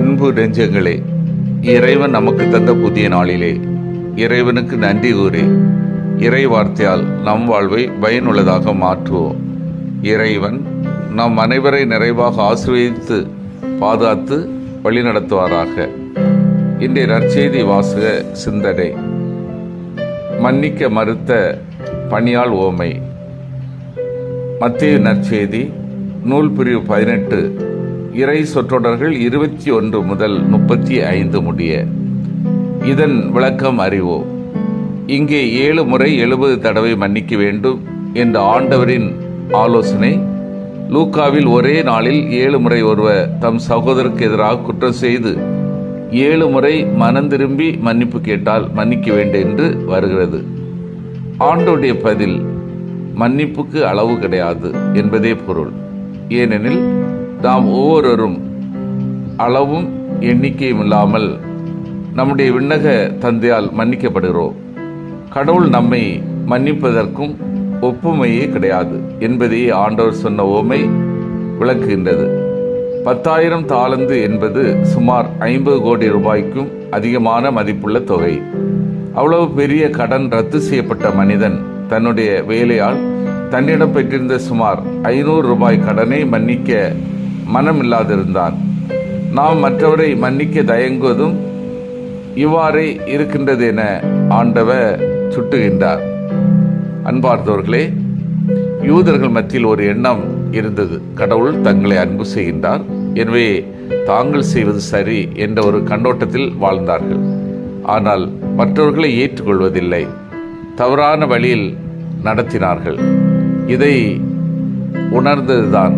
அன்பு நெஞ்சங்களே, இறைவன் நமக்கு தந்த புதிய நாளிலே இறைவனுக்கு நன்றி கூறி இறை வார்த்தையால் நம் வாழ்வை பயனுள்ளதாக மாற்றுவோம். இறைவன் நம் அனைவரை நிறைவாக ஆசீர்வதித்து பாதுகாத்து வழிநடத்துவாராக. இன்றைய நற்செய்தி வாசக சிந்தனை. மன்னிக்க மறுத்த பணியாள் ஓமை. மத்தேயு நற்செய்தி நூல் பிரிவு 18 இறை சொற்றொடர்கள் 21 முதல் 35 முடிய. இதன் விளக்கம் அறிவோம். இங்கே 7 முறை 70 தடவை மன்னிக்க வேண்டும் என்ற ஆண்டவரின் ஆலோசனை லூக்காவில் ஒரே நாளில் 7 முறை ஒருவர் தம் சகோதரருக்கு எதிராக குற்றம் செய்து 7 முறை மனம் திரும்பி மன்னிப்பு கேட்டால் மன்னிக்க வேண்டும் என்று வருகிறது. ஆண்டவருடைய பதில் மன்னிப்புக்கு அளவு கிடையாது என்பதே பொருள். ஏனெனில் நாம் ஒவ்வொருவரும் அளவும் எண்ணிக்கையும் இல்லாமல் நம்முடைய விண்ணக தந்தையால் மன்னிக்கப்படுகிறோம். கடவுள் நம்மை மன்னிப்பதற்கும் ஒப்புமையே கிடையாது என்பதையே ஆண்டவர் சொன்ன ஓமை விளக்குகின்றது. 10,000 தாலந்து என்பது சுமார் 50 கோடி ரூபாய்க்கும் அதிகமான மதிப்புள்ள தொகை. அவ்வளவு பெரிய கடன் ரத்து செய்யப்பட்ட மனிதன் தன்னுடைய வேலையால் தன்னிடம் பெற்றிருந்த சுமார் 500 ரூபாய் கடனை மன்னிக்க மனமில்லாதிருந்தான். நாம் மற்றவரை மன்னிக்க தயங்குவதும் இவ்வாறே இருக்கின்றது என ஆண்டவர் சுட்டுகின்றார். அன்பார்ந்தவர்களே, யூதர்கள் மத்தியில் ஒரு எண்ணம் இருந்தது. கடவுள் தங்களை அன்பு செய்கின்றார், எனவே தாங்கள் செய்வது சரி என்ற ஒரு கண்ணோட்டத்தில் வாழ்ந்தார்கள். ஆனால் மற்றவர்களை ஏற்றுக்கொள்வதில்லை, தவறான வழியில் நடத்தினார்கள். இதை உணர்ந்ததுதான்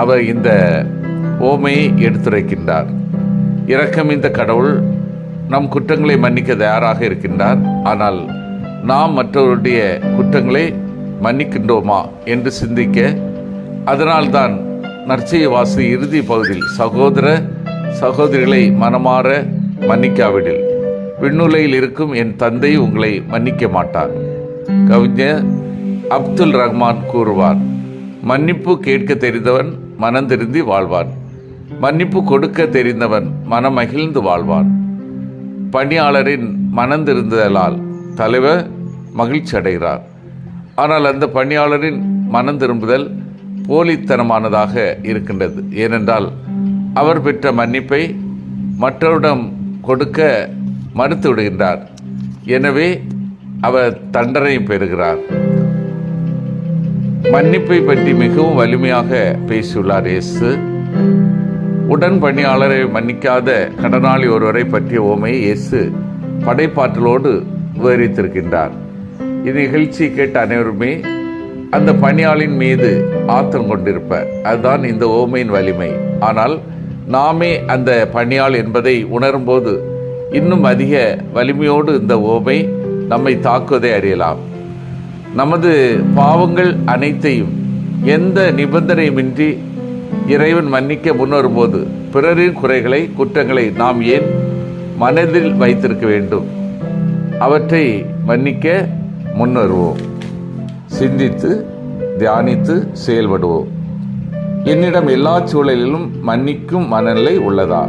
அவர் இந்த ஓமையை எடுத்துரைக்கின்றார். இரக்கம் இந்த கடவுள் நம் குற்றங்களை மன்னிக்க தயாராக இருக்கின்றார். ஆனால் நாம் மற்றவருடைய குற்றங்களை மன்னிக்கின்றோமா என்று சிந்திக்க, அதனால்தான் நற்செய்தி வாசக இறுதி பகுதியில் சகோதர சகோதரிகளை மனமாற மன்னிக்காவிடில் விண்ணுலகில் இருக்கும் என் தந்தை உங்களை மன்னிக்க மாட்டார். கவிஞர் அப்துல் ரஹ்மான் கூறுவார், மன்னிப்பு கேட்க தெரிந்தவன் மனம் திருந்தி வாழ்வான், மன்னிப்பு கொடுக்க தெரிந்தவன் மனம் மகிழ்ந்து வாழ்வான். பணியாளரின் மனம் திருந்துதலால் தலைவர் மகிழ்ச்சி அடைகிறார். ஆனால் அந்த பணியாளரின் மனம் திரும்புதல் போலித்தனமானதாக இருக்கின்றது. ஏனென்றால் அவர் பெற்ற மன்னிப்பை மற்றவரிடம் கொடுக்க மறுத்து விடுகின்றார். எனவே அவர் தண்டனை பெறுகிறார். மன்னிப்பை பற்றி மிகவும் வலிமையாக பேசியுள்ளார் இயேசு. உடன் பணியாளரை மன்னிக்காத கடனாளி ஒருவரை பற்றிய ஓமையை இயேசு படைப்பாற்றலோடு விவரித்திருக்கின்றார். இந்நிகழ்ச்சி கேட்ட அனைவருமே அந்த பணியாளின் மீது ஆத்திரம் கொண்டிருப்பர். அதுதான் இந்த ஓமையின் வலிமை. ஆனால் நாமே அந்த பணியாள் என்பதை உணரும்போது இன்னும் அதிக வலிமையோடு இந்த ஓமை நம்மை தாக்குவதை அறியலாம். நமது பாவங்கள் அனைத்தையும் எந்த நிபந்தனையுமின்றி இறைவன் மன்னிக்க முன்வரும்போது பிறரின் குறைகளை குற்றங்களை நாம் ஏன் மனதில் வைத்திருக்க வேண்டும்? அவற்றை மன்னிக்க முன்வருவோம். சிந்தித்து தியானித்து செயல்படுவோம். என்னிடம் எல்லா சூழலிலும் மன்னிக்கும் மனநிலை உள்ளதா?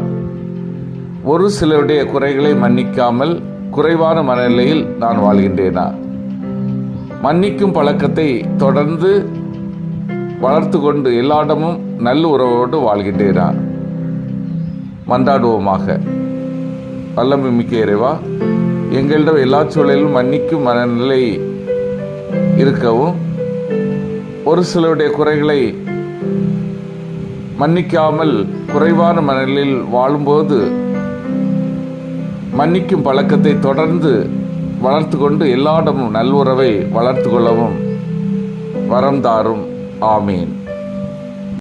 ஒரு சிலருடைய குறைகளை மன்னிக்காமல் குறைவான மனநிலையில் நான் வாழ்கின்றேனா? மன்னிக்கும் பழக்கத்தை தொடர்ந்து வளர்த்து கொண்டு எல்லாரிடமும் நல்ல உறவோடு வாழ்கின்றேனா? மன்றாடுவோமாக. வல்லமை மிக்க இறைவா, எங்களிடம் எல்லா சூழலிலும் மன்னிக்கும் மனநிலை இருக்கவும், ஒரு சிலருடைய குறைகளை மன்னிக்காமல் குறைவான மனநிலையில் வாழும்போது மன்னிக்கும் பழக்கத்தை தொடர்ந்து வளர்த்து கொண்டு எல்லாரிடமும் நல்லுறவை வளர்த்து கொள்ளவும் வரம் தாரும். ஆமீன்.